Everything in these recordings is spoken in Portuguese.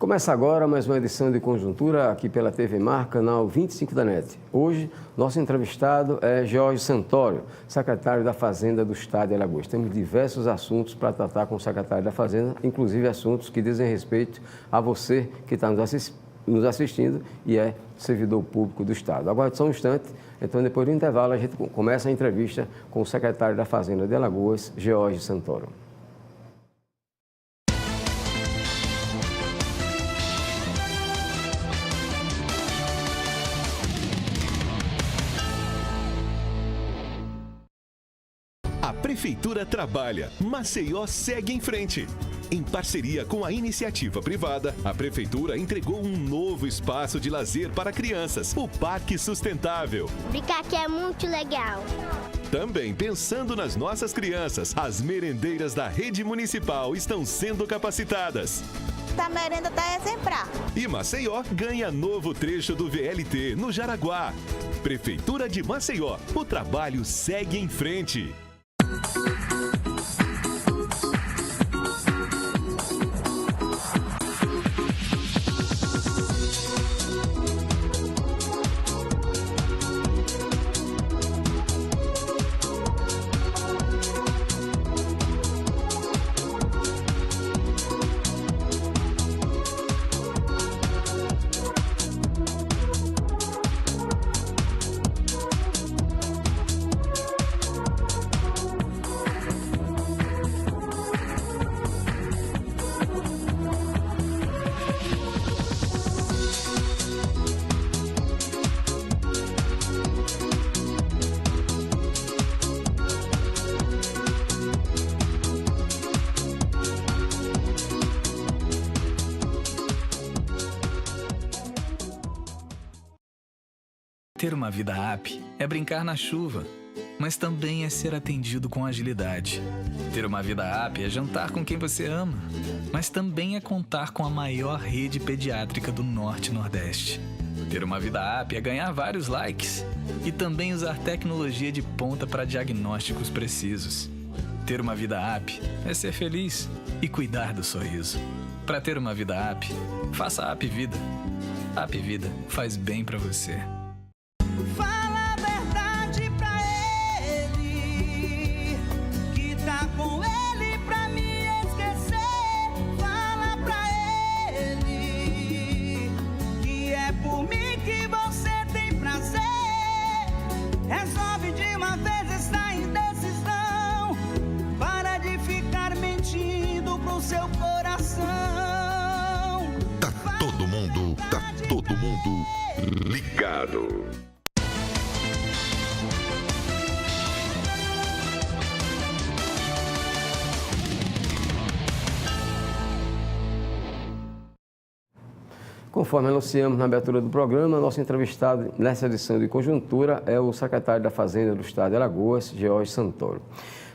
Começa agora mais uma edição de Conjuntura aqui pela TV Mar, canal 25 da NET. Hoje, nosso entrevistado é Jorge Santoro, secretário da Fazenda do Estado de Alagoas. Temos diversos assuntos para tratar com o secretário da Fazenda, inclusive assuntos que dizem respeito a você que está nos assistindo e é servidor público do Estado. Agora, só um instante, então depois do intervalo a gente começa a entrevista com o secretário da Fazenda de Alagoas, Jorge Santoro. A Prefeitura trabalha, Maceió segue em frente. Em parceria com a iniciativa privada, a Prefeitura entregou um novo espaço de lazer para crianças, o Parque Sustentável. Brincar aqui é muito legal. Também pensando nas nossas crianças, as merendeiras da rede municipal estão sendo capacitadas. A merenda está exemplar. E Maceió ganha novo trecho do VLT no Jaraguá. Prefeitura de Maceió, o trabalho segue em frente. Ter uma vida app é brincar na chuva, mas também é ser atendido com agilidade. Ter uma vida app é jantar com quem você ama, mas também é contar com a maior rede pediátrica do Norte e Nordeste. Ter uma vida app é ganhar vários likes e também usar tecnologia de ponta para diagnósticos precisos. Ter uma vida app é ser feliz e cuidar do sorriso. Para ter uma vida app, faça a App Vida. A App Vida faz bem para você. Fala a verdade pra ele, que tá com ele pra me esquecer. Fala pra ele, que é por mim que você tem prazer. Resolve de uma vez essa indecisão, para de ficar mentindo pro seu coração. Tá todo mundo ligado. Conforme anunciamos na abertura do programa, nosso entrevistado nessa edição de Conjuntura é o secretário da Fazenda do Estado de Alagoas, Jorge Santoro.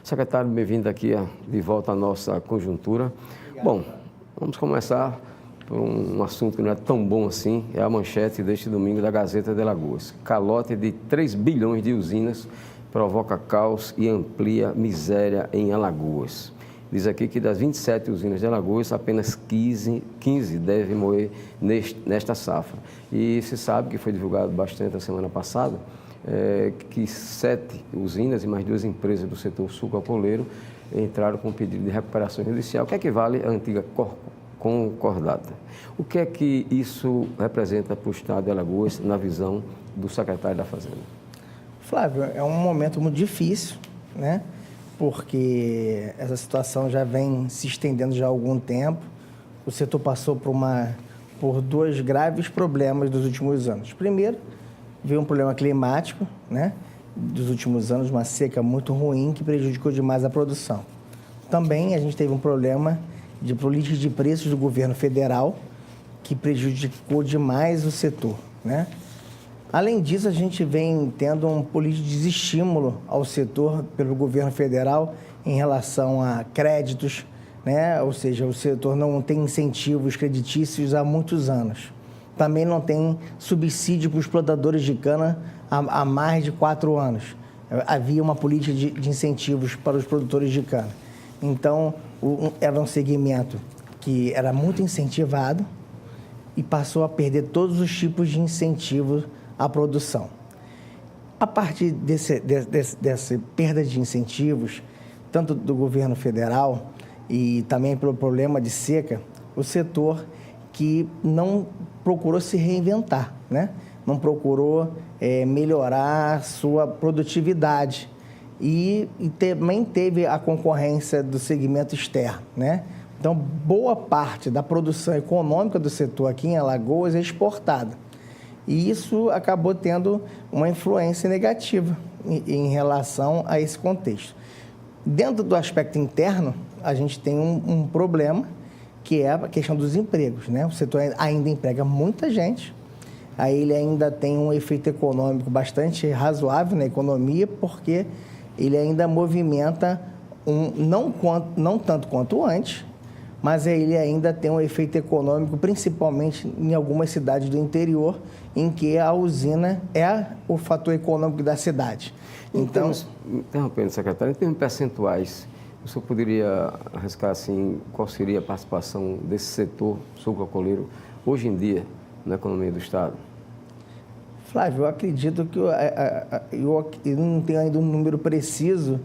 Secretário, bem-vindo aqui de volta à nossa Conjuntura. Obrigado. Bom, vamos começar por um assunto que não é tão bom assim, é a manchete deste domingo da Gazeta de Alagoas. Calote de 3 bilhões de usinas provoca caos e amplia miséria em Alagoas. Diz aqui que das 27 usinas de Alagoas, apenas 15 devem morrer nesta safra. E se sabe que foi divulgado bastante a semana passada, que 7 usinas e mais 2 empresas do setor sucroalcooleiro entraram com pedido de recuperação judicial, que equivale à antiga concordata. O que é que isso representa para o Estado de Alagoas na visão do secretário da Fazenda? Flávio, é um momento muito difícil, né? Porque essa situação já vem se estendendo já há algum tempo. O setor passou por 2 graves problemas dos últimos anos. Primeiro, veio um problema climático, né? Dos últimos anos, uma seca muito ruim que prejudicou demais a produção. Também a gente teve um problema de política de preços do governo federal que prejudicou demais o setor, né? Além disso, a gente vem tendo um político de desestímulo ao setor pelo governo federal em relação a créditos, né? Ou seja, o setor não tem incentivos creditícios há muitos anos. Também não tem subsídio para os plantadores de cana há mais de 4 anos. Havia uma política de incentivos para os produtores de cana. Então, era um segmento que era muito incentivado, e passou a perder todos os tipos de incentivos à produção. A partir dessa perda de incentivos, tanto do governo federal e também pelo problema de seca, o setor que não procurou se reinventar, né? Não procurou melhorar sua produtividade e também teve a concorrência do segmento externo, né? Então, boa parte da produção econômica do setor aqui em Alagoas é exportada. E isso acabou tendo uma influência negativa em relação a esse contexto. Dentro do aspecto interno, a gente tem um problema, que é a questão dos empregos, né? O setor ainda emprega muita gente, aí ele ainda tem um efeito econômico bastante razoável na economia, porque ele ainda movimenta, não tanto quanto antes, mas ele ainda tem um efeito econômico, principalmente em algumas cidades do interior, em que a usina é o fator econômico da cidade. Então, interrompendo, secretário, em termos percentuais, o senhor poderia arriscar assim, qual seria a participação desse setor sucroalcooleiro hoje em dia na economia do Estado? Flávio, eu acredito que eu não tenho ainda um número preciso,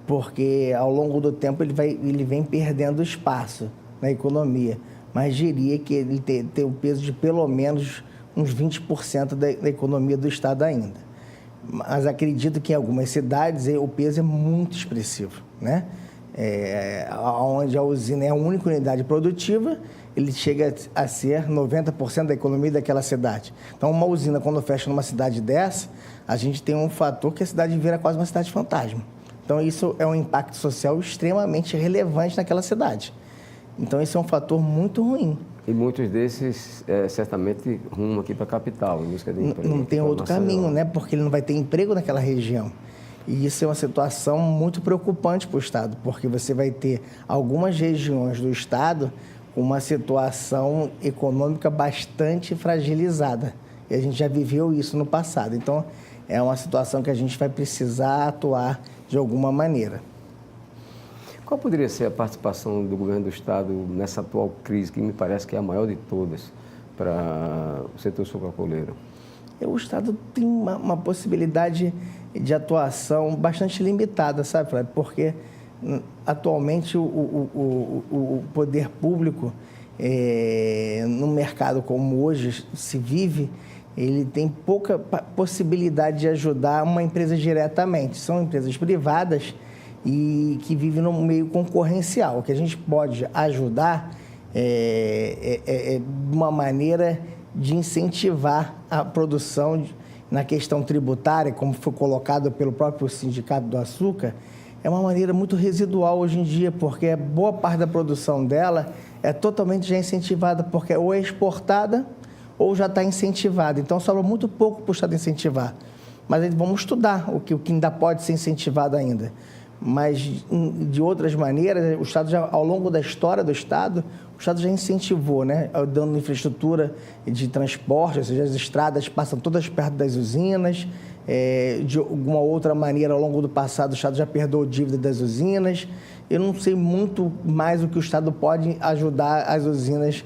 porque ao longo do tempo ele vem perdendo espaço na economia, mas diria que ele tem o peso de pelo menos uns 20% da economia do Estado ainda. Mas acredito que em algumas cidades o peso é muito expressivo, né? Onde a usina é a única unidade produtiva, ele chega a ser 90% da economia daquela cidade. Então, uma usina, quando fecha numa cidade dessa, a gente tem um fator que a cidade vira quase uma cidade fantasma. Então, isso é um impacto social extremamente relevante naquela cidade. Então, isso é um fator muito ruim. E muitos desses, certamente, rumam aqui para a capital, em busca de emprego. Não tem outro caminho, né? Porque ele não vai ter emprego naquela região. E isso é uma situação muito preocupante para o Estado, porque você vai ter algumas regiões do Estado com uma situação econômica bastante fragilizada. E a gente já viveu isso no passado. Então, é uma situação que a gente vai precisar atuar de alguma maneira. Qual poderia ser a participação do governo do Estado nessa atual crise, que me parece que é a maior de todas para o setor sucroalcooleiro? O Estado tem uma possibilidade de atuação bastante limitada, sabe, Flávio? Porque atualmente o poder público, num mercado como hoje se vive, ele tem pouca possibilidade de ajudar uma empresa diretamente. São empresas privadas e que vivem num meio concorrencial. O que a gente pode ajudar é uma maneira de incentivar a produção na questão tributária, como foi colocado pelo próprio Sindicato do Açúcar, é uma maneira muito residual hoje em dia, porque boa parte da produção dela é totalmente já incentivada, porque ou é exportada ou já está incentivada. Então, sobra muito pouco para o Estado incentivar. Mas vamos estudar o que ainda pode ser incentivado ainda. Mas, de outras maneiras, o Estado já, ao longo da história do Estado, o Estado já incentivou, né? Dando infraestrutura de transporte, ou seja, as estradas passam todas perto das usinas. De alguma outra maneira, ao longo do passado, o Estado já perdoou dívida das usinas. Eu não sei muito mais o que o Estado pode ajudar as usinas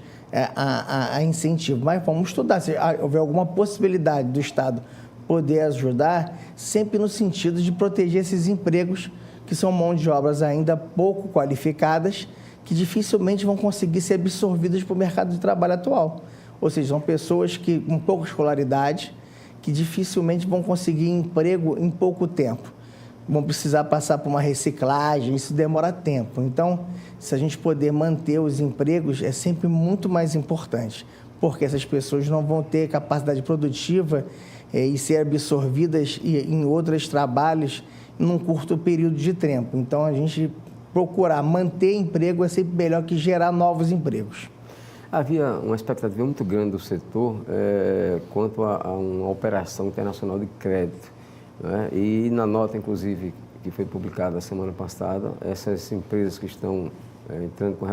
a incentivo, mas vamos estudar. Se houver alguma possibilidade do Estado poder ajudar, sempre no sentido de proteger esses empregos, que são mão de obras ainda pouco qualificadas, que dificilmente vão conseguir ser absorvidas para o mercado de trabalho atual. Ou seja, são pessoas com pouca escolaridade, que dificilmente vão conseguir emprego em pouco tempo. Vão precisar passar por uma reciclagem, isso demora tempo. Então, se a gente puder manter os empregos, é sempre muito mais importante, porque essas pessoas não vão ter capacidade produtiva e ser absorvidas em outros trabalhos num curto período de tempo. Então, a gente procurar manter emprego é sempre melhor que gerar novos empregos. Havia uma expectativa muito grande do setor quanto a uma operação internacional de crédito, né? E na nota, inclusive, que foi publicada a semana passada, essas empresas que estão entrando com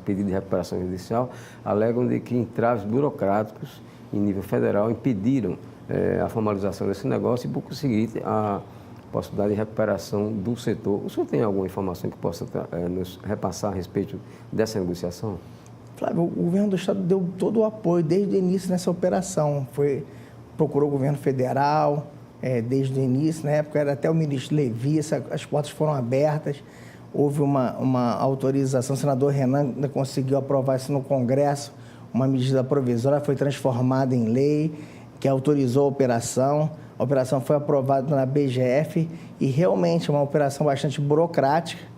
pedido de recuperação judicial alegam de que entraves burocráticos em nível federal impediram a formalização desse negócio e, por conseguinte, a possibilidade de recuperação do setor. O senhor tem alguma informação que possa nos repassar a respeito dessa negociação? Flávio, o governo do estado deu todo o apoio desde o início nessa operação. Procurou o governo federal desde o início, na época era até o ministro Levi, as portas foram abertas, houve uma autorização, o senador Renan ainda conseguiu aprovar isso no Congresso, uma medida provisória foi transformada em lei, que autorizou a operação foi aprovada na BGF e realmente é uma operação bastante burocrática,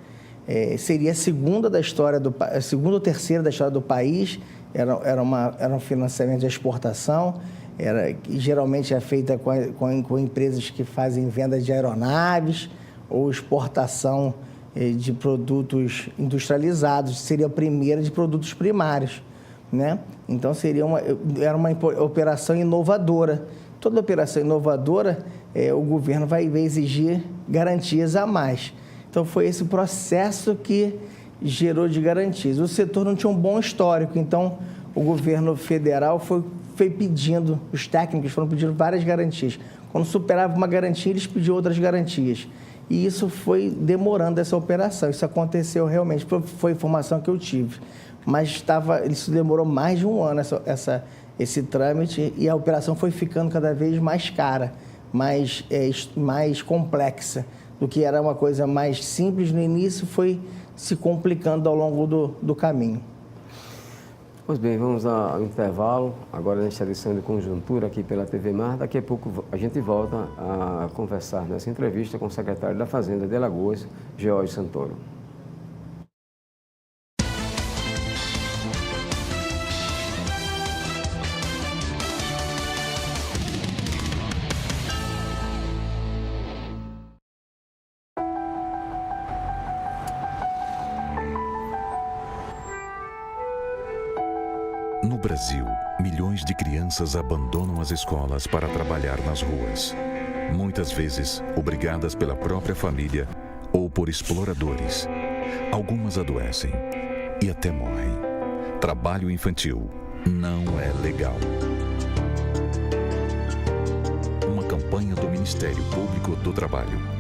seria a segunda ou terceira da história do país, era um financiamento de exportação, geralmente é feita com empresas que fazem venda de aeronaves ou exportação de produtos industrializados, seria a primeira de produtos primários, né? Então, era uma operação inovadora. Toda operação inovadora, o governo vai exigir garantias a mais. Então, foi esse processo que gerou de garantias. O setor não tinha um bom histórico, então o governo federal foi pedindo, os técnicos foram pedindo várias garantias. Quando superava uma garantia, eles pediam outras garantias. E isso foi demorando essa operação. Isso aconteceu realmente, foi a informação que eu tive. Mas isso demorou mais de um ano, esse trâmite, e a operação foi ficando cada vez mais cara, mais complexa. Do que era uma coisa mais simples no início, foi se complicando ao longo do caminho. Pois bem, vamos ao intervalo, agora nesta edição de Conjuntura aqui pela TV Mar. Daqui a pouco a gente volta a conversar nessa entrevista com o secretário da Fazenda de Alagoas, George Santoro. No Brasil, milhões de crianças abandonam as escolas para trabalhar nas ruas. Muitas vezes, obrigadas pela própria família ou por exploradores. Algumas adoecem e até morrem. Trabalho infantil não é legal. Uma campanha do Ministério Público do Trabalho.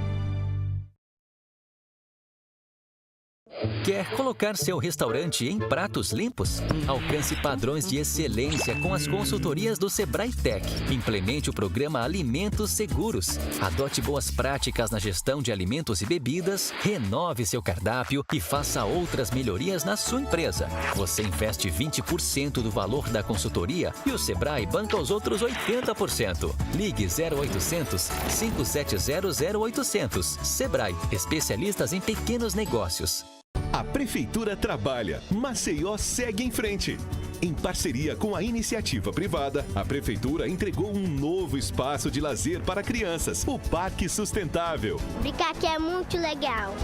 Quer colocar seu restaurante em pratos limpos? Alcance padrões de excelência com as consultorias do Sebrae Tech. Implemente o programa Alimentos Seguros. Adote boas práticas na gestão de alimentos e bebidas, renove seu cardápio e faça outras melhorias na sua empresa. Você investe 20% do valor da consultoria e o Sebrae banca os outros 80%. Ligue 0800 570 0800. Sebrae, especialistas em pequenos negócios. A Prefeitura trabalha, Maceió segue em frente. Em parceria com a iniciativa privada, a Prefeitura entregou um novo espaço de lazer para crianças, o Parque Sustentável. Brincar aqui é muito legal.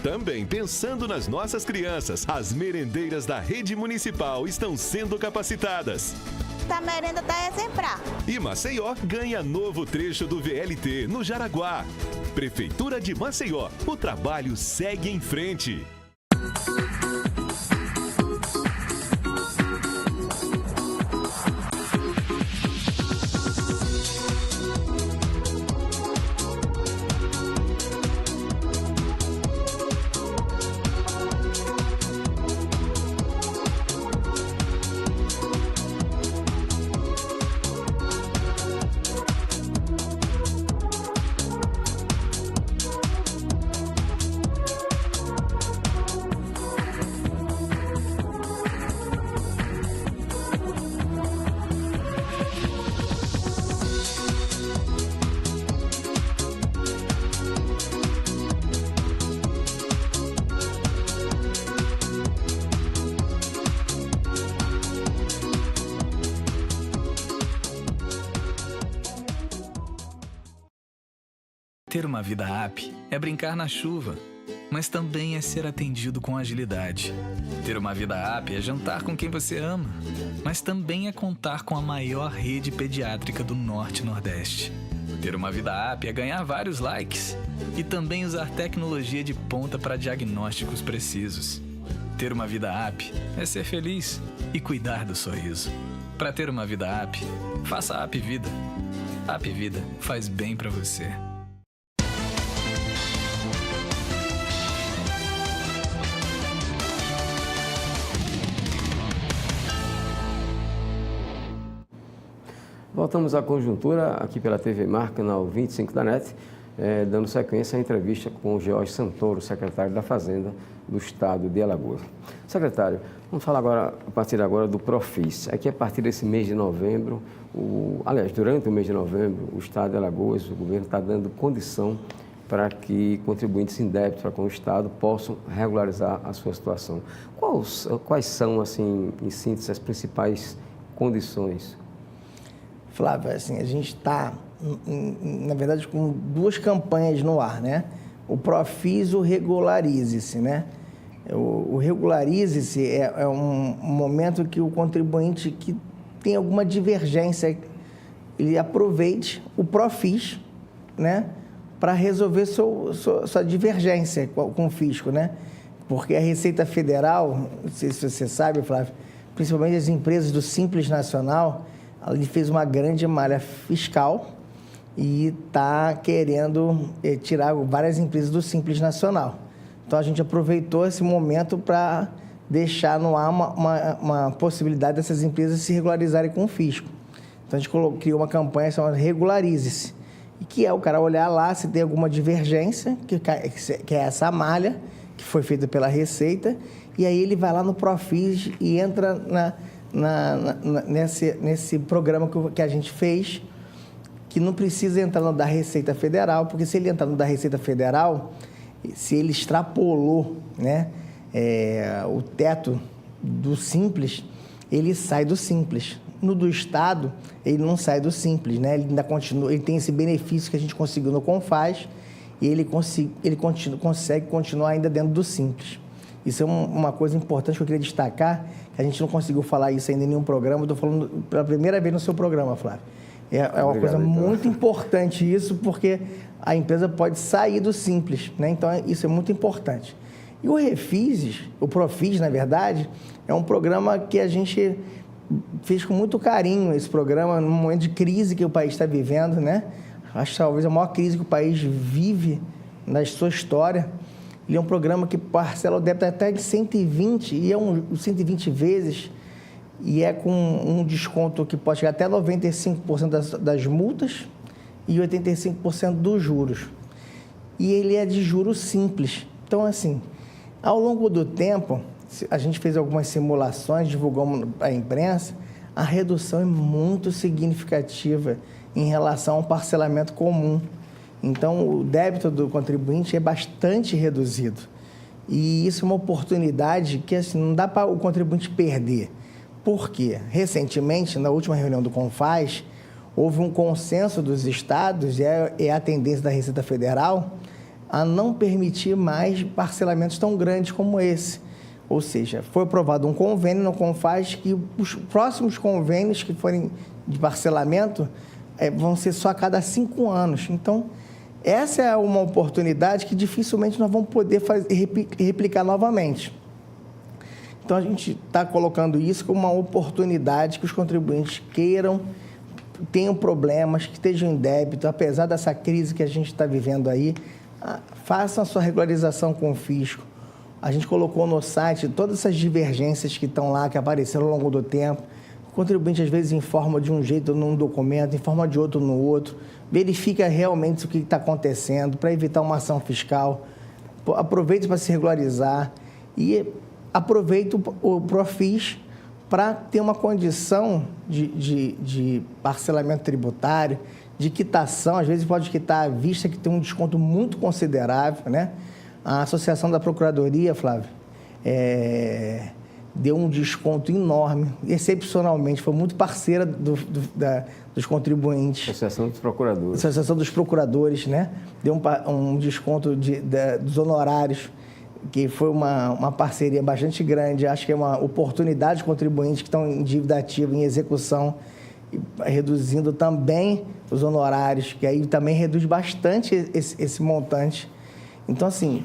Também pensando nas nossas crianças, as merendeiras da rede municipal estão sendo capacitadas. A merenda tá sem prato. E Maceió ganha novo trecho do VLT no Jaraguá. Prefeitura de Maceió, o trabalho segue em frente. Ter uma vida app é brincar na chuva, mas também é ser atendido com agilidade. Ter uma vida app é jantar com quem você ama, mas também é contar com a maior rede pediátrica do Norte e Nordeste. Ter uma vida app é ganhar vários likes e também usar tecnologia de ponta para diagnósticos precisos. Ter uma vida app é ser feliz e cuidar do sorriso. Para ter uma vida app, faça a App Vida. A App Vida faz bem para você. Voltamos à conjuntura aqui pela TV Mar, canal 25 da NET, dando sequência à entrevista com o George Santoro, secretário da Fazenda do Estado de Alagoas. Secretário, vamos falar agora, a partir agora do Profis. Aqui, a partir desse mês de novembro, durante o mês de novembro, o Estado de Alagoas, o governo está dando condição para que contribuintes em débito para com o Estado possam regularizar a sua situação. Quais são, assim, em síntese, as principais condições? Flávio, assim, a gente está, na verdade, com duas campanhas no ar, né? O Profis e o Regularize-se, né? O Regularize-se é um momento que o contribuinte que tem alguma divergência, ele aproveite o Profis, né? Para resolver sua divergência com o fisco, né? Porque a Receita Federal, não sei se você sabe, Flávio, principalmente as empresas do Simples Nacional, ele fez uma grande malha fiscal e está querendo tirar várias empresas do Simples Nacional. Então, a gente aproveitou esse momento para deixar no ar uma possibilidade dessas empresas se regularizarem com o fisco. Então, a gente criou uma campanha chamada Regularize-se, que é o cara olhar lá se tem alguma divergência, que é essa malha que foi feita pela Receita, e aí ele vai lá no Profis e entra nesse programa que a gente fez, que não precisa entrar no da Receita Federal, porque se ele entrar no da Receita Federal, se ele extrapolou, né, o teto do Simples, ele sai do Simples. No do Estado, ele não sai do Simples, né? Ele ainda continua, ele tem esse benefício que a gente conseguiu no Confaz e ele consegue continuar ainda dentro do Simples. Isso é uma coisa importante que eu queria destacar, que a gente não conseguiu falar isso ainda em nenhum programa, eu estou falando pela primeira vez no seu programa, Flávio. É uma coisa muito importante isso, porque a empresa pode sair do Simples, né? Então, isso é muito importante. E o Refises, o Profis, na verdade, é um programa que a gente fez com muito carinho, esse programa, num momento de crise que o país está vivendo, né? Acho que talvez a maior crise que o país vive na sua história. Ele é um programa que parcela o débito até de 120, e é 120 vezes, e é com um desconto que pode chegar até 95% das multas e 85% dos juros. E ele é de juros simples. Então, assim, ao longo do tempo, a gente fez algumas simulações, divulgamos à imprensa, a redução é muito significativa em relação ao parcelamento comum. Então, o débito do contribuinte é bastante reduzido. E isso é uma oportunidade que, assim, não dá para o contribuinte perder. Por quê? Recentemente, na última reunião do Confaz, houve um consenso dos estados, e é a tendência da Receita Federal, a não permitir mais parcelamentos tão grandes como esse. Ou seja, foi aprovado um convênio no Confaz que os próximos convênios que forem de parcelamento vão ser só a cada 5 anos. Então, essa é uma oportunidade que dificilmente nós vamos poder replicar novamente. Então, a gente está colocando isso como uma oportunidade que os contribuintes queiram, tenham problemas, que estejam em débito, apesar dessa crise que a gente está vivendo aí, façam a sua regularização com o fisco. A gente colocou no site todas essas divergências que estão lá, que apareceram ao longo do tempo. O contribuinte, às vezes, informa de um jeito num documento, informa de outro no outro, verifica realmente o que está acontecendo para evitar uma ação fiscal. Aproveite para se regularizar e aproveite o Profis para ter uma condição de parcelamento tributário, de quitação. Às vezes pode quitar à vista, que tem um desconto muito considerável, né? A Associação da Procuradoria, Flávio, deu um desconto enorme, excepcionalmente, foi muito parceira dos contribuintes. Associação dos Procuradores. Associação dos Procuradores, né? Deu um desconto dos honorários, que foi uma parceria bastante grande. Acho que é uma oportunidade de contribuintes que estão em dívida ativa, em execução, reduzindo também os honorários, que aí também reduz bastante esse montante. Então, assim,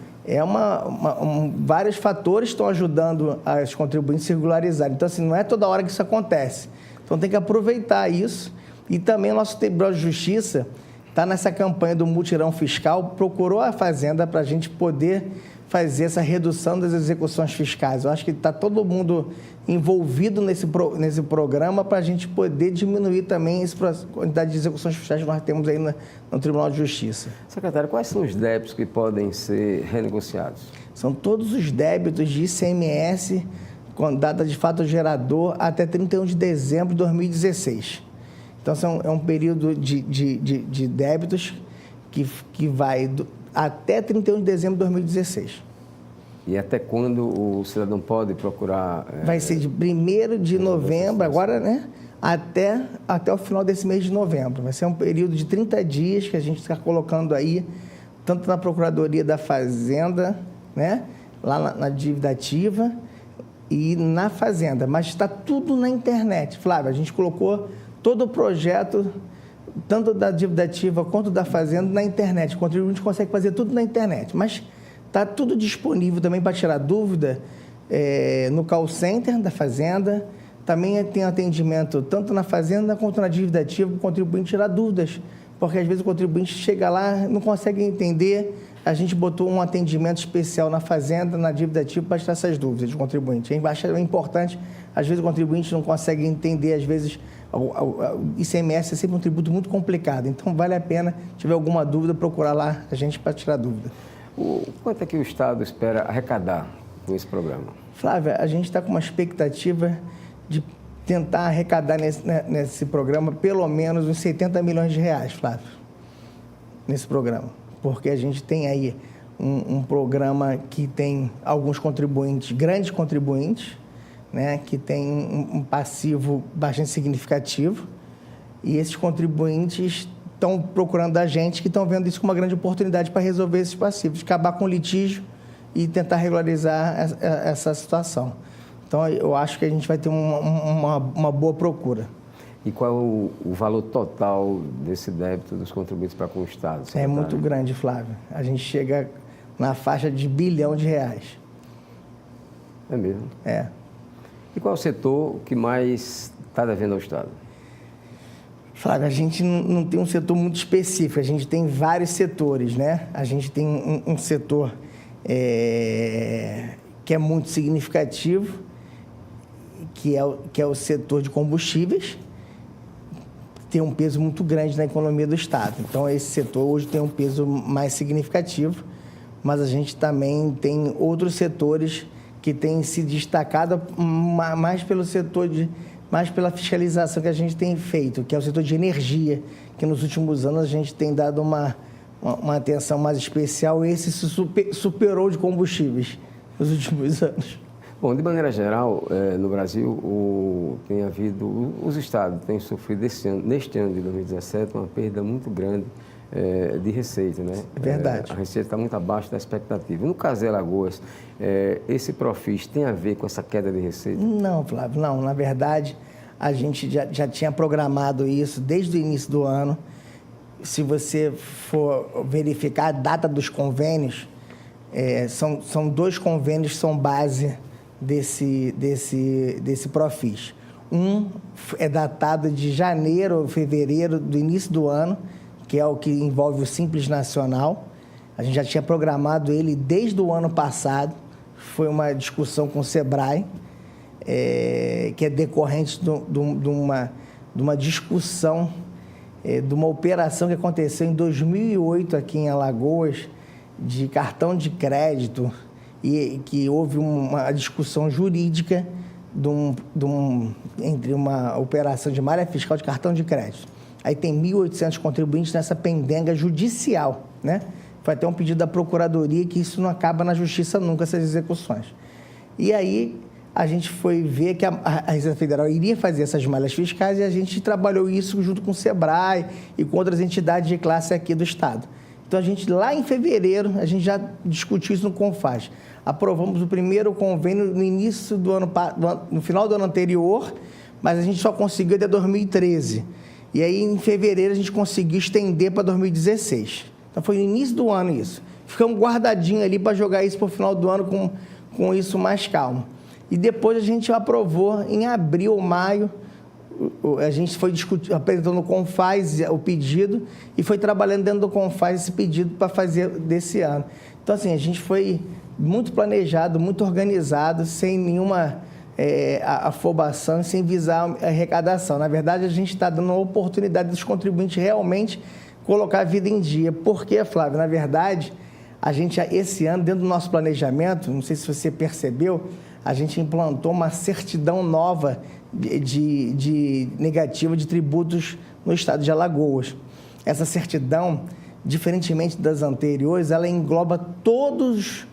vários fatores estão ajudando os contribuintes a se regularizarem. Então, assim, não é toda hora que isso acontece. Então, tem que aproveitar isso. E também o nosso Tribunal de Justiça está nessa campanha do mutirão fiscal, procurou a Fazenda para a gente poder fazer essa redução das execuções fiscais. Eu acho que está todo mundo envolvido nesse programa para a gente poder diminuir também a quantidade de execuções fiscais que nós temos aí no Tribunal de Justiça. Secretário, quais são os débitos que podem ser renegociados? São todos os débitos de ICMS com data de fato gerador até 31 de dezembro de 2016. Então, é um período de débitos que vai até 31 de dezembro de 2016. E até quando o cidadão pode procurar? Vai ser de 1º de novembro, agora, né? Até o final desse mês de novembro. Vai ser um período de 30 dias que a gente está colocando aí, tanto na Procuradoria da Fazenda, né? Lá na dívida ativa e na Fazenda. Mas está tudo na internet. Flávio, a gente colocou todo o projeto, tanto da dívida ativa quanto da Fazenda, na internet. O contribuinte consegue fazer tudo na internet. Mas está tudo disponível também para tirar dúvida no call center da Fazenda. Também tem atendimento tanto na Fazenda quanto na dívida ativa para o contribuinte tirar dúvidas. Porque às vezes o contribuinte chega lá, não consegue entender. A gente botou um atendimento especial na Fazenda, na dívida ativa, para tirar essas dúvidas do contribuinte. É importante, às vezes o contribuinte não consegue entender, às vezes o ICMS é sempre um tributo muito complicado. Então vale a pena, se tiver alguma dúvida, procurar lá a gente para tirar dúvida. Quanto é que o Estado espera arrecadar com esse programa? Flávia, a gente está com uma expectativa de tentar arrecadar nesse programa pelo menos uns 70 milhões de reais, Flávio, nesse programa. Porque a gente tem aí um programa que tem alguns contribuintes, grandes contribuintes, né, que tem um passivo bastante significativo, e esses contribuintes estão procurando a gente, que estão vendo isso como uma grande oportunidade para resolver esses passivos, acabar com o litígio e tentar regularizar essa situação. Então, eu acho que a gente vai ter uma boa procura. E qual é o valor total desse débito dos contribuintes para com o Estado? É muito grande, Flávio. A gente chega na faixa de R$ 1 bilhão. É mesmo? É. E qual é o setor que mais está devendo ao Estado? Flávio, a gente não tem um setor muito específico, a gente tem vários setores, né? A gente tem um setor que é muito significativo, que é o setor de combustíveis, tem um peso muito grande na economia do Estado. Então, esse setor hoje tem um peso mais significativo, mas a gente também tem outros setores que têm se destacado mais pelo setor mais pela fiscalização que a gente tem feito, que é o setor de energia, que nos últimos anos a gente tem dado uma atenção mais especial. Esse se superou de combustíveis nos últimos anos. Bom, de maneira geral, no Brasil, tem havido, os estados têm sofrido neste ano de 2017 uma perda muito grande de receita, né? É verdade. A receita está muito abaixo da expectativa. No caso de Alagoas, esse Profis tem a ver com essa queda de receita? Não, Flávio, não. Na verdade, a gente já tinha programado isso desde o início do ano. Se você for verificar a data dos convênios, são 2 convênios que são base desse Profis. Um é datado de janeiro ou fevereiro do início do ano, que é o que envolve o Simples Nacional. A gente já tinha programado ele desde o ano passado. Foi uma discussão com o SEBRAE, que é decorrente de uma discussão, de uma operação que aconteceu em 2008 aqui em Alagoas, de cartão de crédito, e que houve uma discussão jurídica entre uma operação de malha fiscal de cartão de crédito. Aí tem 1.800 contribuintes nessa pendenga judicial, né? Foi até um pedido da Procuradoria que isso não acaba na Justiça nunca, essas execuções. E aí a gente foi ver que a Receita Federal iria fazer essas malhas fiscais e a gente trabalhou isso junto com o SEBRAE e com outras entidades de classe aqui do Estado. Então, a gente, lá em fevereiro, a gente já discutiu isso no CONFAS. Aprovamos o primeiro convênio no início no final do ano anterior, mas a gente só conseguiu até 2013. E aí, em fevereiro, a gente conseguiu estender para 2016. Então, foi no início do ano isso. Ficamos guardadinhos ali para jogar isso para o final do ano com isso mais calmo. E depois a gente aprovou em abril ou maio. A gente foi apresentando no CONFAS o pedido e foi trabalhando dentro do CONFAS esse pedido para fazer desse ano. Então, assim, a gente foi muito planejado, muito organizado, sem nenhuma afobação, sem visar a arrecadação. Na verdade, a gente está dando a oportunidade dos contribuintes realmente colocar a vida em dia. Por quê, Flávio? Na verdade, a gente, esse ano, dentro do nosso planejamento, não sei se você percebeu, a gente implantou uma certidão nova de negativa de tributos no estado de Alagoas. Essa certidão, diferentemente das anteriores, ela engloba todos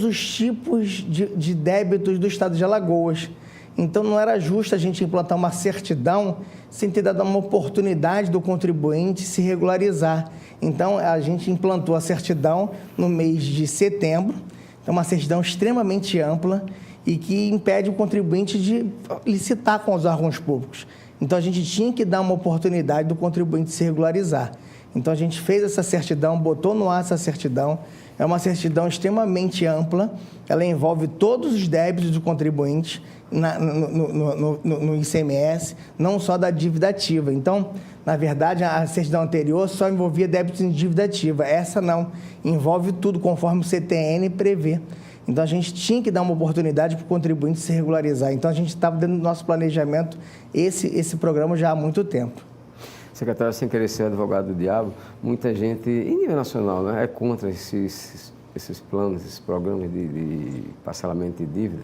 os tipos de débitos do estado de Alagoas. Então, não era justo a gente implantar uma certidão sem ter dado uma oportunidade do contribuinte se regularizar. Então, a gente implantou a certidão no mês de setembro, é uma certidão extremamente ampla e que impede o contribuinte de licitar com os órgãos públicos. Então, a gente tinha que dar uma oportunidade do contribuinte se regularizar. Então, a gente fez essa certidão, botou no ar essa certidão. É uma certidão extremamente ampla, ela envolve todos os débitos do contribuinte no ICMS, não só da dívida ativa. Então, na verdade, a certidão anterior só envolvia débitos em dívida ativa. Essa não, envolve tudo conforme o CTN prevê. Então, a gente tinha que dar uma oportunidade para o contribuinte se regularizar. Então, a gente estava dentro do nosso planejamento esse programa já há muito tempo. Secretário, sem querer ser advogado do diabo, muita gente, em nível nacional, né, é contra esses planos, esses programas de parcelamento de dívida,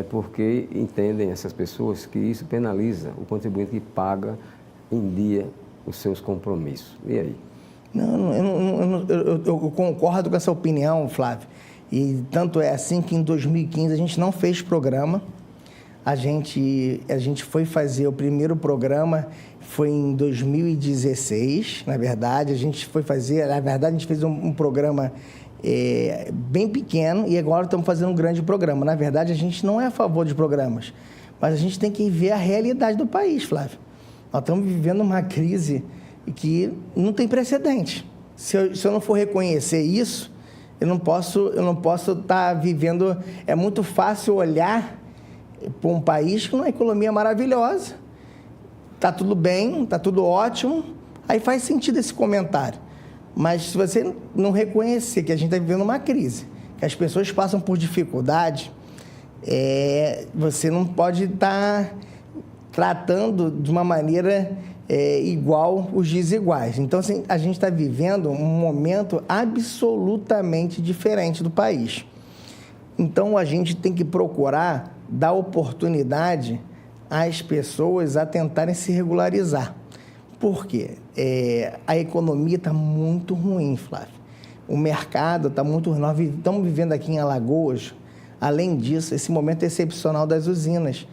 porque entendem essas pessoas que isso penaliza o contribuinte que paga em dia os seus compromissos. E aí? Eu concordo com essa opinião, Flávio. E tanto é assim que em 2015 a gente não fez programa. A gente foi fazer o primeiro programa, foi em 2016, na verdade. A gente fez um programa bem pequeno e agora estamos fazendo um grande programa. Na verdade, a gente não é a favor de programas, mas a gente tem que ver a realidade do país, Flávio. Nós estamos vivendo uma crise que não tem precedente. Se eu não for reconhecer isso, eu não posso estar vivendo... É muito fácil olhar para um país com uma economia maravilhosa, está tudo bem, está tudo ótimo, aí faz sentido esse comentário. Mas se você não reconhecer que a gente está vivendo uma crise, que as pessoas passam por dificuldade, você não pode estar tratando de uma maneira igual os desiguais. Então, assim, a gente está vivendo um momento absolutamente diferente do país. Então, a gente tem que procurar dar oportunidade às pessoas a tentarem se regularizar. Por quê? A economia está muito ruim, Flávio. O mercado está muito ruim. Nós estamos vivendo aqui em Alagoas, além disso, esse momento excepcional das usinas.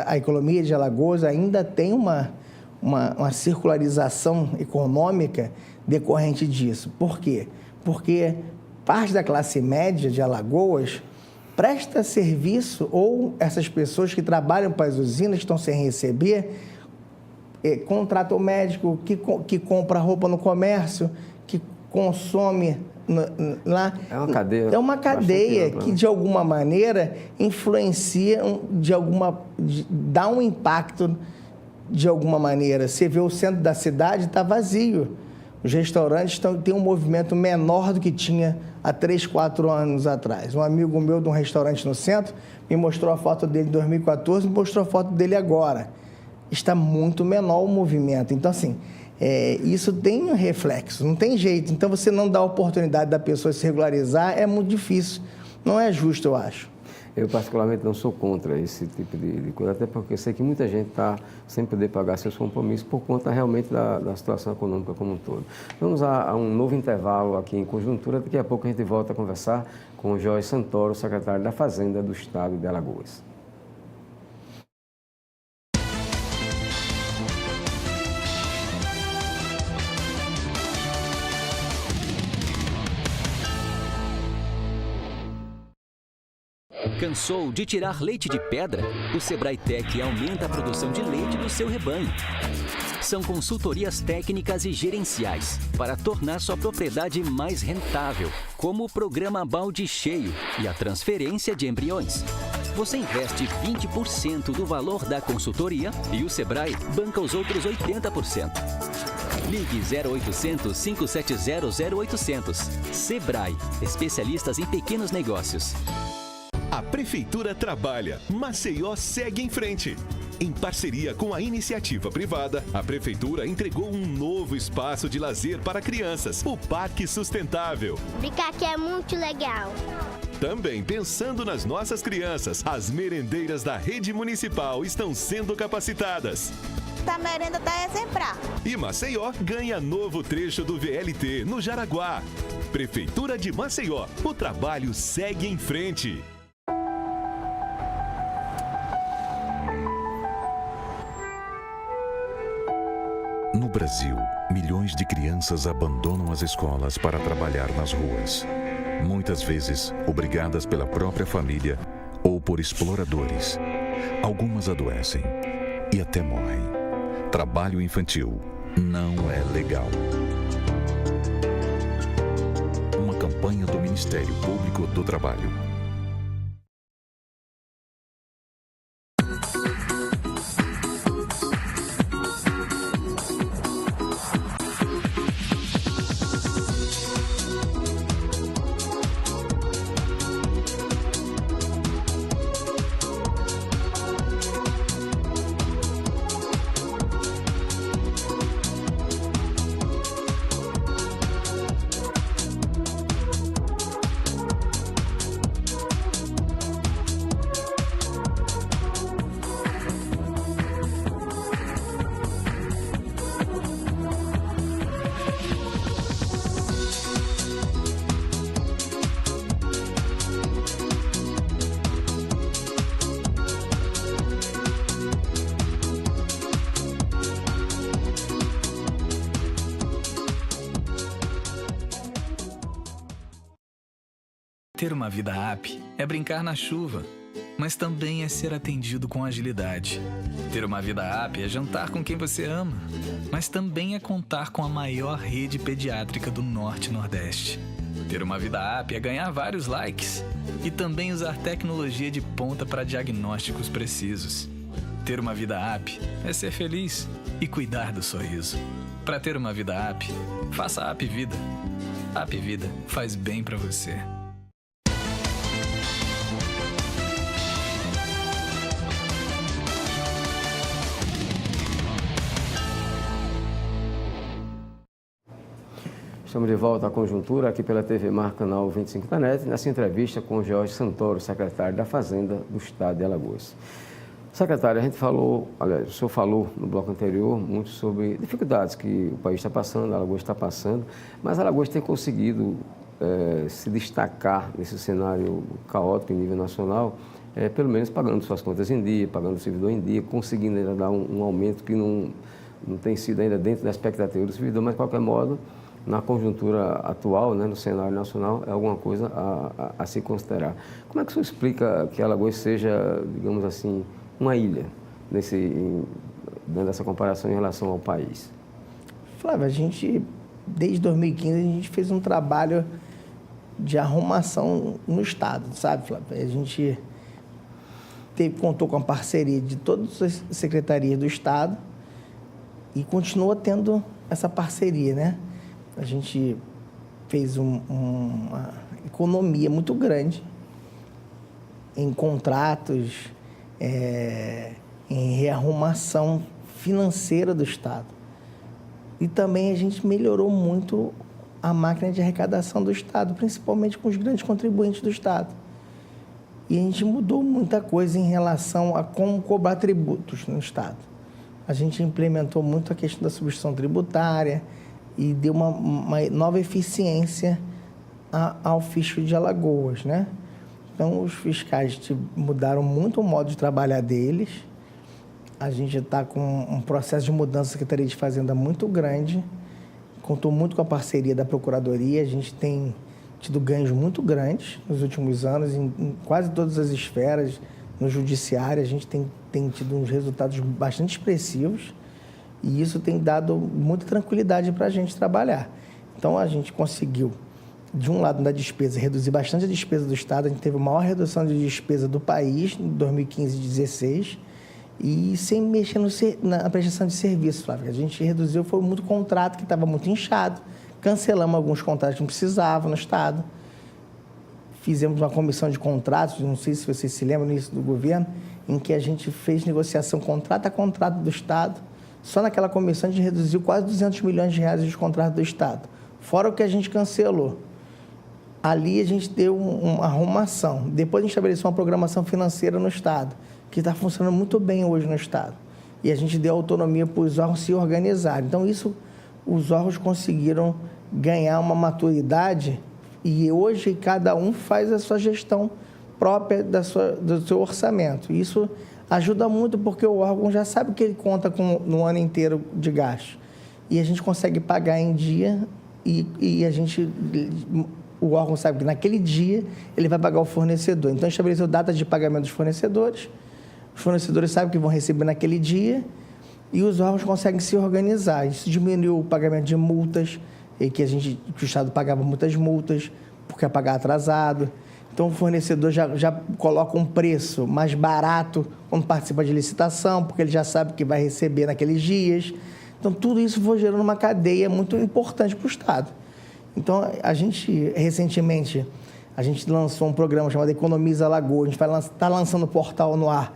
A economia de Alagoas ainda tem uma circularização econômica decorrente disso. Por quê? Porque parte da classe média de Alagoas presta serviço, ou essas pessoas que trabalham para as usinas estão sem receber, contrata o médico, que compra roupa no comércio, que consome lá. É uma cadeia. É uma cadeia que, de alguma maneira, influencia, dá um impacto de alguma maneira. Você vê o centro da cidade, está vazio. Os restaurantes têm um movimento menor do que tinha há 3, 4 anos atrás. Um amigo meu de um restaurante no centro me mostrou a foto dele em 2014 e mostrou a foto dele agora. Está muito menor o movimento. Então, assim, isso tem um reflexo, não tem jeito. Então, você não dá a oportunidade da pessoa se regularizar é muito difícil. Não é justo, eu acho. Eu, particularmente, não sou contra esse tipo de coisa, até porque eu sei que muita gente está sem poder pagar seus compromissos por conta realmente da situação econômica como um todo. Vamos a um novo intervalo aqui em Conjuntura. Daqui a pouco a gente volta a conversar com o Jorge Santoro, secretário da Fazenda do Estado de Alagoas. Cansou de tirar leite de pedra? O Sebrae Tech aumenta a produção de leite do seu rebanho. São consultorias técnicas e gerenciais para tornar sua propriedade mais rentável, como o programa Balde Cheio e a transferência de embriões. Você investe 20% do valor da consultoria e o Sebrae banca os outros 80%. Ligue 0800 570 0800. Sebrae, especialistas em pequenos negócios. A Prefeitura trabalha, Maceió segue em frente. Em parceria com a iniciativa privada, a Prefeitura entregou um novo espaço de lazer para crianças, o Parque Sustentável. Brincar aqui é muito legal. Também pensando nas nossas crianças, as merendeiras da rede municipal estão sendo capacitadas. A merenda tá sem prato. E Maceió ganha novo trecho do VLT no Jaraguá. Prefeitura de Maceió, o trabalho segue em frente. No Brasil, milhões de crianças abandonam as escolas para trabalhar nas ruas. Muitas vezes, obrigadas pela própria família ou por exploradores. Algumas adoecem e até morrem. Trabalho infantil não é legal. Uma campanha do Ministério Público do Trabalho. Ter uma vida app é brincar na chuva, mas também é ser atendido com agilidade. Ter uma vida app é jantar com quem você ama, mas também é contar com a maior rede pediátrica do Norte e Nordeste. Ter uma vida app é ganhar vários likes e também usar tecnologia de ponta para diagnósticos precisos. Ter uma vida app é ser feliz e cuidar do sorriso. Para ter uma vida app, faça a App Vida. A App Vida faz bem para você. Estamos de volta à conjuntura aqui pela TV Mar, canal 25 da NET, nessa entrevista com o George Santoro, secretário da Fazenda do Estado de Alagoas. Secretário, a gente falou, aliás, o senhor falou no bloco anterior muito sobre dificuldades que o país está passando, a Alagoas está passando, mas a Alagoas tem conseguido se destacar nesse cenário caótico em nível nacional, pelo menos pagando suas contas em dia, pagando o servidor em dia, conseguindo ainda dar um aumento que não tem sido ainda dentro da expectativa do servidor, mas de qualquer modo, na conjuntura atual, né, no cenário nacional, é alguma coisa a se considerar. Como é que o senhor explica que Alagoas seja, digamos assim, uma ilha, dentro dessa comparação em relação ao país? Flávio, a gente, desde 2015, a gente fez um trabalho de arrumação no Estado, sabe, Flávio? A gente contou com a parceria de todas as secretarias do Estado e continua tendo essa parceria, né? A gente fez uma economia muito grande em contratos, em rearrumação financeira do Estado. E também a gente melhorou muito a máquina de arrecadação do Estado, principalmente com os grandes contribuintes do Estado. E a gente mudou muita coisa em relação a como cobrar tributos no Estado. A gente implementou muito a questão da substituição tributária, e deu uma nova eficiência ao fisco de Alagoas, né? Então, os fiscais mudaram muito o modo de trabalhar deles. A gente está com um processo de mudança da Secretaria de Fazenda muito grande. Contou muito com a parceria da Procuradoria. A gente tem tido ganhos muito grandes nos últimos anos, em quase todas as esferas. No Judiciário, a gente tem tido uns resultados bastante expressivos. E isso tem dado muita tranquilidade para a gente trabalhar. Então, a gente conseguiu, de um lado, da despesa, reduzir bastante a despesa do Estado. A gente teve a maior redução de despesa do país em 2015 e 2016. e sem mexer na prestação de serviço, Flávio. A gente reduziu, foi muito contrato que estava muito inchado, cancelamos alguns contratos que não precisavam no Estado, fizemos uma comissão de contratos, não sei se vocês se lembram disso do governo, em que a gente fez negociação contrato a contrato do Estado. Só naquela comissão a gente reduziu quase 200 milhões de reais de contrato do Estado, fora o que a gente cancelou. Ali a gente deu uma arrumação. Depois a gente estabeleceu uma programação financeira no Estado, que está funcionando muito bem hoje no Estado. E a gente deu autonomia para os órgãos se organizarem. Então, isso, os órgãos conseguiram ganhar uma maturidade e hoje cada um faz a sua gestão própria do seu orçamento. Isso ajuda muito porque o órgão já sabe que ele conta no ano inteiro de gasto. E a gente consegue pagar em dia e o órgão sabe que naquele dia ele vai pagar o fornecedor. Então, estabeleceu datas de pagamento dos fornecedores. Os fornecedores sabem que vão receber naquele dia e os órgãos conseguem se organizar. Isso diminuiu o pagamento de multas, que o Estado pagava muitas multas porque ia pagar atrasado. Então, o fornecedor já coloca um preço mais barato quando participa de licitação, porque ele já sabe que vai receber naqueles dias. Então, tudo isso foi gerando uma cadeia muito importante para o Estado. Então, recentemente, a gente lançou um programa chamado Economiza Alagoas. A gente está lançando o portal no ar,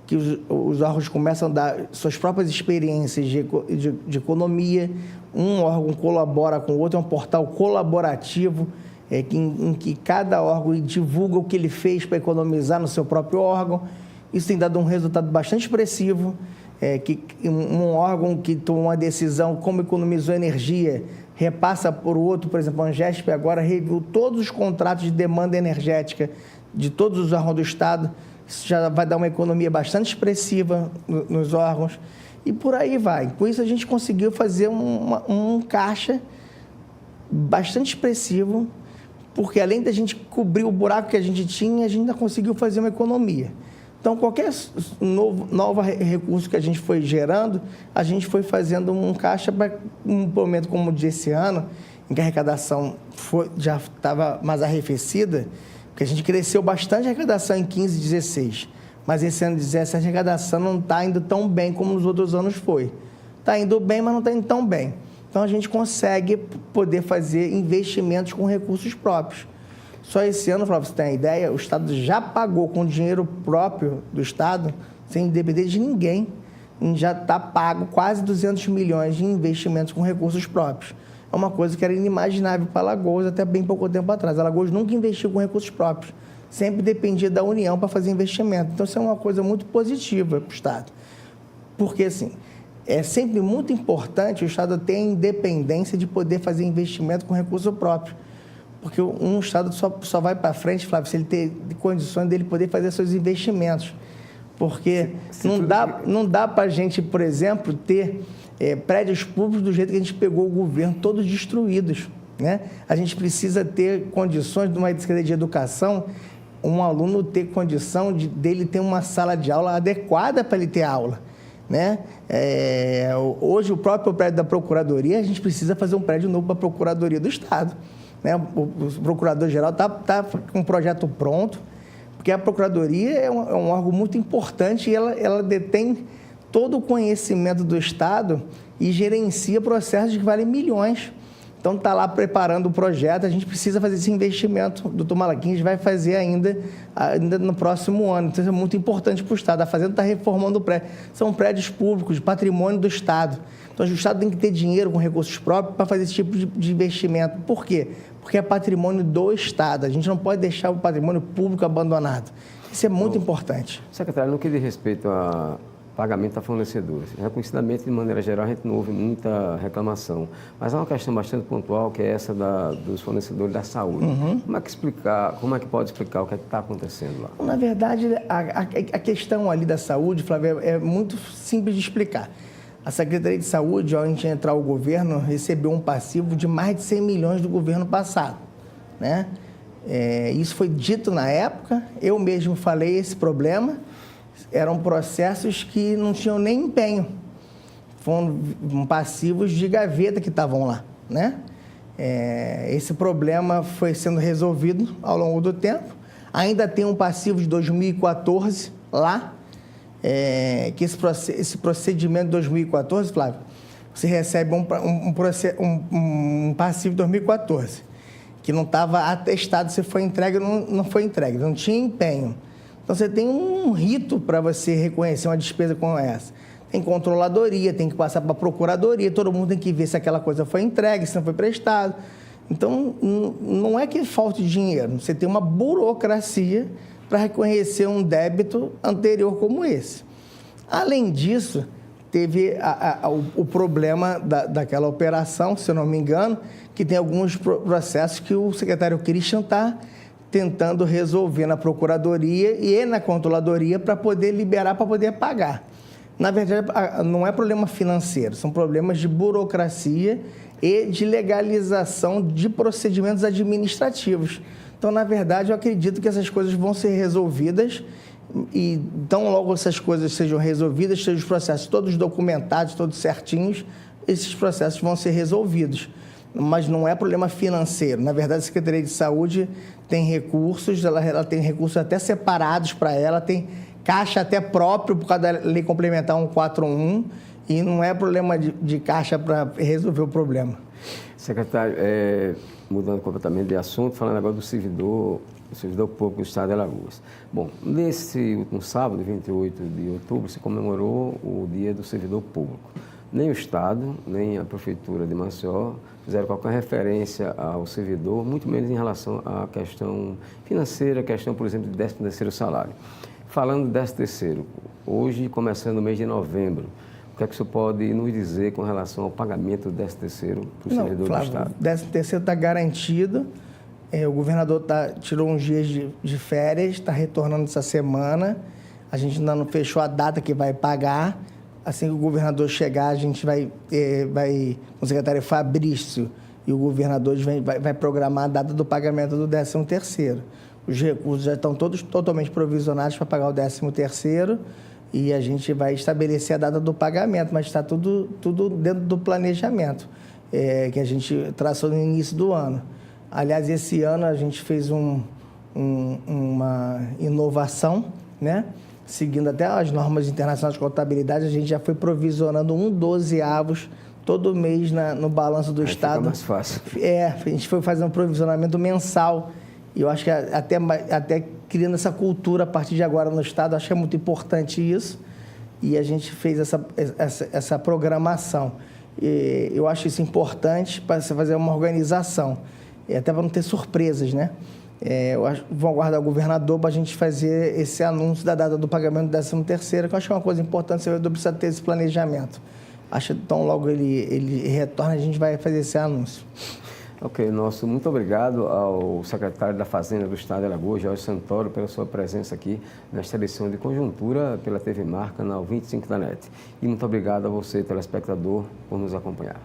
que os órgãos começam a dar suas próprias experiências de economia. Um órgão colabora com o outro, é um portal colaborativo, em que cada órgão divulga o que ele fez para economizar no seu próprio órgão. Isso tem dado um resultado bastante expressivo, que um órgão que toma uma decisão, como economizou energia, repassa por outro. Por exemplo, a Angesp agora reviu todos os contratos de demanda energética de todos os órgãos do Estado. Isso já vai dar uma economia bastante expressiva nos órgãos. E por aí vai. Com isso, a gente conseguiu fazer um caixa bastante expressivo, porque além da gente cobrir o buraco que a gente tinha, a gente ainda conseguiu fazer uma economia. Então, qualquer novo recurso que a gente foi gerando, a gente foi fazendo um caixa para um momento como o desse ano, em que a arrecadação já estava mais arrefecida, porque a gente cresceu bastante a arrecadação em 15 e 16, mas esse ano de 17 a arrecadação não está indo tão bem como nos outros anos foi. Está indo bem, mas não está indo tão bem. Então, a gente consegue poder fazer investimentos com recursos próprios. Só esse ano, para você ter uma ideia, o Estado já pagou com dinheiro próprio do Estado, sem depender de ninguém, já está pago quase 200 milhões de investimentos com recursos próprios. É uma coisa que era inimaginável para Alagoas até bem pouco tempo atrás. Alagoas nunca investiu com recursos próprios, sempre dependia da União para fazer investimento. Então, isso é uma coisa muito positiva para o Estado. Porque, assim, é sempre muito importante o Estado ter a independência de poder fazer investimento com recurso próprio. Porque um Estado só vai para frente, Flávio, se ele ter condições dele poder fazer seus investimentos. Porque não dá para a gente, por exemplo, ter prédios públicos do jeito que a gente pegou o governo, todos destruídos, né? A gente precisa ter condições de uma secretaria de educação, um aluno ter condição dele ter uma sala de aula adequada para ele ter aula, né? Hoje, o próprio prédio da Procuradoria, a gente precisa fazer um prédio novo para a Procuradoria do Estado. Né? O Procurador-Geral está com um projeto pronto, porque a Procuradoria é um órgão muito importante e ela detém todo o conhecimento do Estado e gerencia processos que valem milhões. Então, está lá preparando o projeto, a gente precisa fazer esse investimento. O doutor Malaquim vai fazer ainda no próximo ano. Então, isso é muito importante para o Estado. A Fazenda está reformando o prédio. São prédios públicos, de patrimônio do Estado. Então, o Estado tem que ter dinheiro com recursos próprios para fazer esse tipo de investimento. Por quê? Porque é patrimônio do Estado. A gente não pode deixar o patrimônio público abandonado. Isso é muito importante. Secretário, no que diz respeito a pagamento a fornecedores, reconhecidamente, de maneira geral, a gente não ouve muita reclamação. Mas há uma questão bastante pontual, que é essa dos fornecedores da saúde. Uhum. Como é que pode explicar o que está acontecendo lá? Na verdade, a questão ali da saúde, Flávio, é muito simples de explicar. A Secretaria de Saúde, ao a gente entrar o governo, recebeu um passivo de mais de 100 milhões do governo passado, né? Isso foi dito na época, eu mesmo falei esse problema, eram processos que não tinham nem empenho, foram passivos de gaveta que estavam lá, né? Esse problema foi sendo resolvido ao longo do tempo, ainda tem um passivo de 2014 lá, que esse procedimento de 2014, Flávio, você recebe um passivo de 2014, que não estava atestado se foi entregue ou não foi entregue, não tinha empenho. Então, você tem um rito para você reconhecer uma despesa como essa. Tem controladoria, tem que passar para a procuradoria, todo mundo tem que ver se aquela coisa foi entregue, se não foi prestado. Então, não é que falte dinheiro, você tem uma burocracia para reconhecer um débito anterior como esse. Além disso, teve o problema daquela operação, se eu não me engano, que tem alguns processos que o secretário Christian está tentando resolver na procuradoria e na controladoria para poder liberar, para poder pagar. Na verdade, não é problema financeiro, são problemas de burocracia e de legalização de procedimentos administrativos. Então, na verdade, eu acredito que essas coisas vão ser resolvidas e tão logo essas coisas sejam resolvidas, sejam os processos todos documentados, todos certinhos, esses processos vão ser resolvidos. Mas não é problema financeiro. Na verdade, a Secretaria de Saúde tem recursos, ela tem recursos até separados para ela, tem caixa até próprio por causa da Lei Complementar 141, e não é problema de caixa para resolver o problema. Secretário, mudando completamente de assunto, falando agora do servidor público do Estado de Alagoas. Bom, nesse último sábado, 28 de outubro, se comemorou o Dia do Servidor Público. Nem o Estado, nem a Prefeitura de Maceió fizeram qualquer referência ao servidor, muito menos em relação à questão financeira, a questão, por exemplo, de 13º salário. Falando de 13º, hoje, começando o mês de novembro, o que é que o senhor pode nos dizer com relação ao pagamento do 13º para o servidor do Estado? O 13º está garantido, o governador tirou uns dias de férias, está retornando essa semana, a gente ainda não fechou a data que vai pagar. Assim que o governador chegar, a gente vai com o secretário Fabrício e o governador vai programar a data do pagamento do 13º. Os recursos já estão todos totalmente provisionados para pagar o 13º e a gente vai estabelecer a data do pagamento, mas está tudo dentro do planejamento que a gente traçou no início do ano. Aliás, esse ano a gente fez uma inovação, né? Seguindo até as normas internacionais de contabilidade, a gente já foi provisionando 1/12 todo mês no balanço do Estado. Fica mais fácil. A gente foi fazendo um provisionamento mensal. E eu acho que até criando essa cultura a partir de agora no Estado, acho que é muito importante isso. E a gente fez essa programação. E eu acho isso importante para você fazer uma organização. E até para não ter surpresas, né? Vou aguardar o governador para a gente fazer esse anúncio da data do pagamento do 13º, que eu acho que é uma coisa importante, o servidor precisa ter esse planejamento. Acho que tão logo ele retorna, a gente vai fazer esse anúncio. Ok, muito obrigado ao secretário da Fazenda do Estado de Alagoas, George Santoro, pela sua presença aqui nesta edição de Conjuntura pela TV Mar, canal 25 da NET. E muito obrigado a você, telespectador, por nos acompanhar.